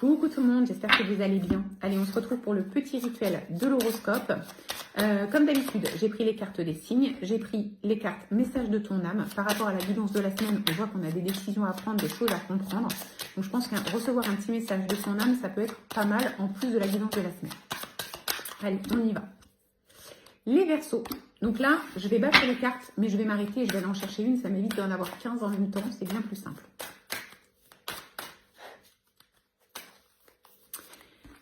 Coucou tout le monde, j'espère que vous allez bien. Allez, on se retrouve pour le petit rituel de l'horoscope. Comme d'habitude, j'ai pris les cartes des signes, j'ai pris les cartes message de ton âme. Par rapport à la guidance de la semaine, on voit qu'on a des décisions à prendre, des choses à comprendre. Donc je pense que recevoir un petit message de son âme, ça peut être pas mal en plus de la guidance de la semaine. Allez, on y va. Les Verseaux. Donc là, je vais battre les cartes, mais je vais m'arrêter et je vais aller en chercher une. Ça m'évite d'en avoir 15 en même temps, c'est bien plus simple.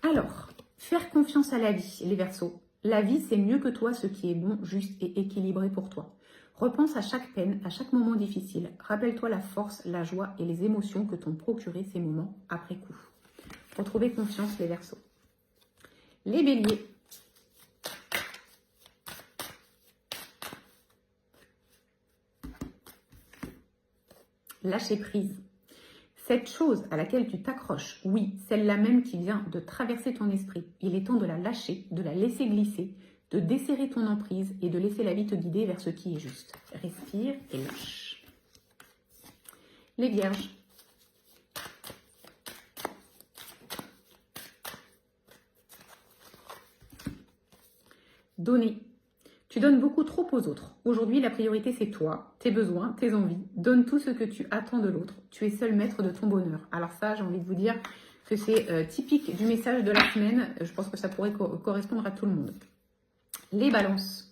Alors, faire confiance à la vie, les Verseaux. La vie, c'est mieux que toi ce qui est bon, juste et équilibré pour toi. Repense à chaque peine, à chaque moment difficile. Rappelle-toi la force, la joie et les émotions que t'ont procuré ces moments après coup. Retrouvez confiance, les Verseaux. Les Béliers. Lâcher prise. Cette chose à laquelle tu t'accroches, oui, celle-là même qui vient de traverser ton esprit, il est temps de la lâcher, de la laisser glisser, de desserrer ton emprise et de laisser la vie te guider vers ce qui est juste. Respire et lâche. Les Vierges. Donner. Tu donnes beaucoup trop aux autres. Aujourd'hui, la priorité, c'est toi, tes besoins, tes envies. Donne tout ce que tu attends de l'autre. Tu es seul maître de ton bonheur. Alors ça, j'ai envie de vous dire que c'est typique du message de la semaine. Je pense que ça pourrait correspondre à tout le monde. Les Balances.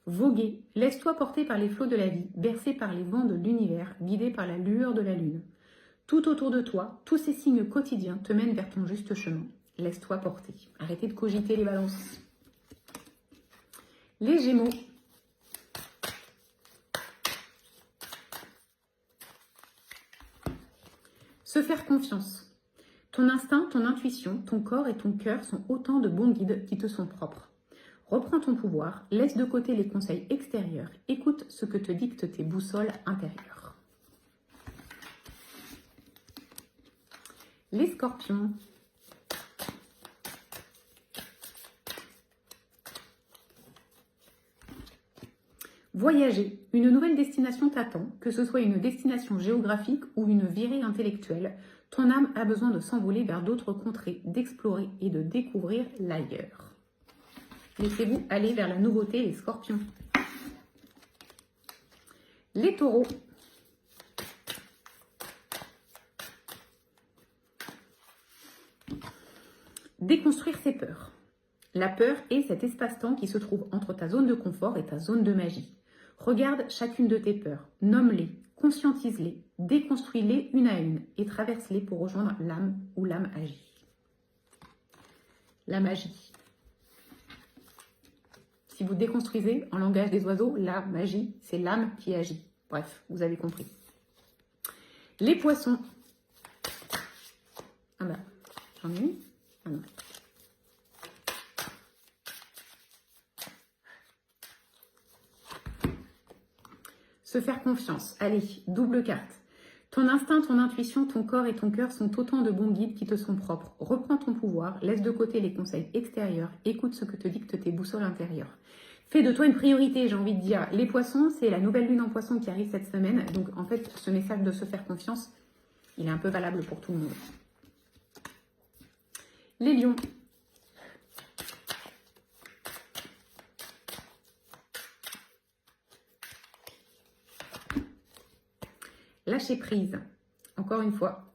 Voguer. Laisse-toi porter par les flots de la vie, bercé par les vents de l'univers, guidé par la lueur de la lune. Tout autour de toi, tous ces signes quotidiens te mènent vers ton juste chemin. Laisse-toi porter. Arrêtez de cogiter les balances. Les Gémeaux. Se faire confiance. Ton instinct, ton intuition, ton corps et ton cœur sont autant de bons guides qui te sont propres. Reprends ton pouvoir, laisse de côté les conseils extérieurs, écoute ce que te dictent tes boussoles intérieures. Les Scorpions. Voyager. Une nouvelle destination t'attend, que ce soit une destination géographique ou une virée intellectuelle. Ton âme a besoin de s'envoler vers d'autres contrées, d'explorer et de découvrir l'ailleurs. Laissez-vous aller vers la nouveauté, les Scorpions. Les Taureaux. Déconstruire ses peurs. La peur est cet espace-temps qui se trouve entre ta zone de confort et ta zone de magie. Regarde chacune de tes peurs, nomme-les, conscientise-les, déconstruis-les une à une et traverse-les pour rejoindre l'âme où l'âme agit. La magie. Si vous déconstruisez en langage des oiseaux, la magie, c'est l'âme qui agit. Bref, vous avez compris. Les Poissons. Ah bah, j'en ai une. Ah non. Se faire confiance. Allez, double carte. Ton instinct, ton intuition, ton corps et ton cœur sont autant de bons guides qui te sont propres. Reprends ton pouvoir, laisse de côté les conseils extérieurs, écoute ce que te dictent tes boussoles intérieures. Fais de toi une priorité, j'ai envie de dire. Les Poissons, c'est la nouvelle lune en Poissons qui arrive cette semaine. Donc en fait, ce message de se faire confiance, il est un peu valable pour tout le monde. Les Lions. Lâcher prise. Encore une fois.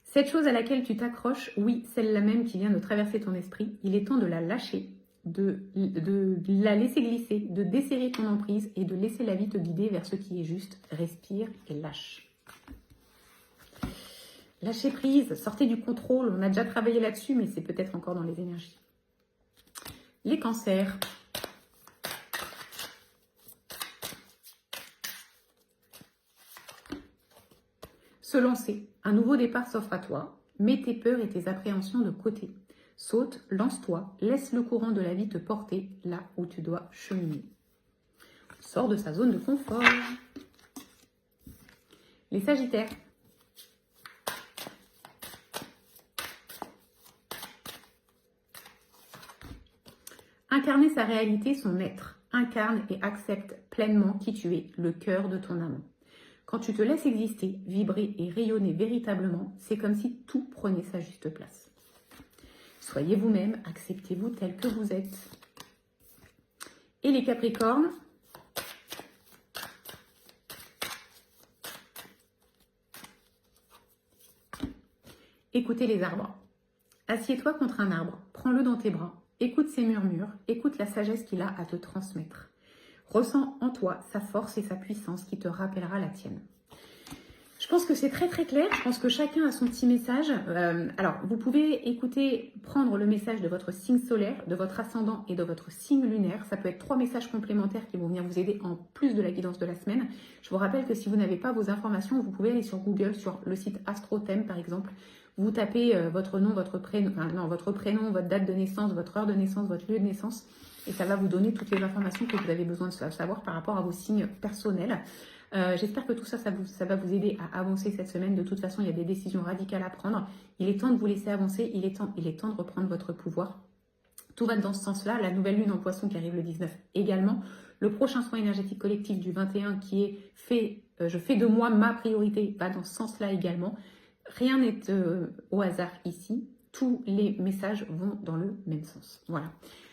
Cette chose à laquelle tu t'accroches, oui, celle-là même qui vient de traverser ton esprit, il est temps de la lâcher, de la laisser glisser, de desserrer ton emprise et de laisser la vie te guider vers ce qui est juste. Respire et lâche. Lâcher prise, sortez du contrôle. On a déjà travaillé là-dessus, mais c'est peut-être encore dans les énergies. Les Cancers. Se lancer. Un nouveau départ s'offre à toi. Mets tes peurs et tes appréhensions de côté. Saute, lance-toi, laisse le courant de la vie te porter là où tu dois cheminer. Sors de sa zone de confort. Les Sagittaires. Incarner sa réalité, son être. Incarne et accepte pleinement qui tu es, le cœur de ton âme. Quand tu te laisses exister, vibrer et rayonner véritablement, c'est comme si tout prenait sa juste place. Soyez vous-même, acceptez-vous tel que vous êtes. Et les Capricornes, écoutez les arbres. Assieds-toi contre un arbre, prends-le dans tes bras, écoute ses murmures, écoute la sagesse qu'il a à te transmettre. Ressens en toi sa force et sa puissance qui te rappellera la tienne. Je pense que c'est très très clair, je pense que chacun a son petit message. Alors, vous pouvez écouter, prendre le message de votre signe solaire, de votre ascendant et de votre signe lunaire. Ça peut être 3 messages complémentaires qui vont venir vous aider en plus de la guidance de la semaine. Je vous rappelle que si vous n'avez pas vos informations, vous pouvez aller sur Google, sur le site AstroThème par exemple. Vous tapez votre nom, votre prénom, votre date de naissance, votre heure de naissance, votre lieu de naissance. Et ça va vous donner toutes les informations que vous avez besoin de savoir par rapport à vos signes personnels. J'espère que tout ça, ça va vous aider à avancer cette semaine. De toute façon, il y a des décisions radicales à prendre. Il est temps de vous laisser avancer. Il est temps de reprendre votre pouvoir. Tout va dans ce sens-là. La nouvelle lune en poisson qui arrive le 19 également. Le prochain soin énergétique collectif du 21 qui est fait, je fais de moi ma priorité, va dans ce sens-là également. Rien n'est au hasard ici. Tous les messages vont dans le même sens. Voilà.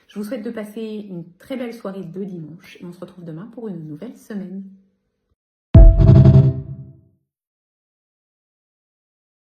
Je vous souhaite de passer une très belle soirée de dimanche et on se retrouve demain pour une nouvelle semaine.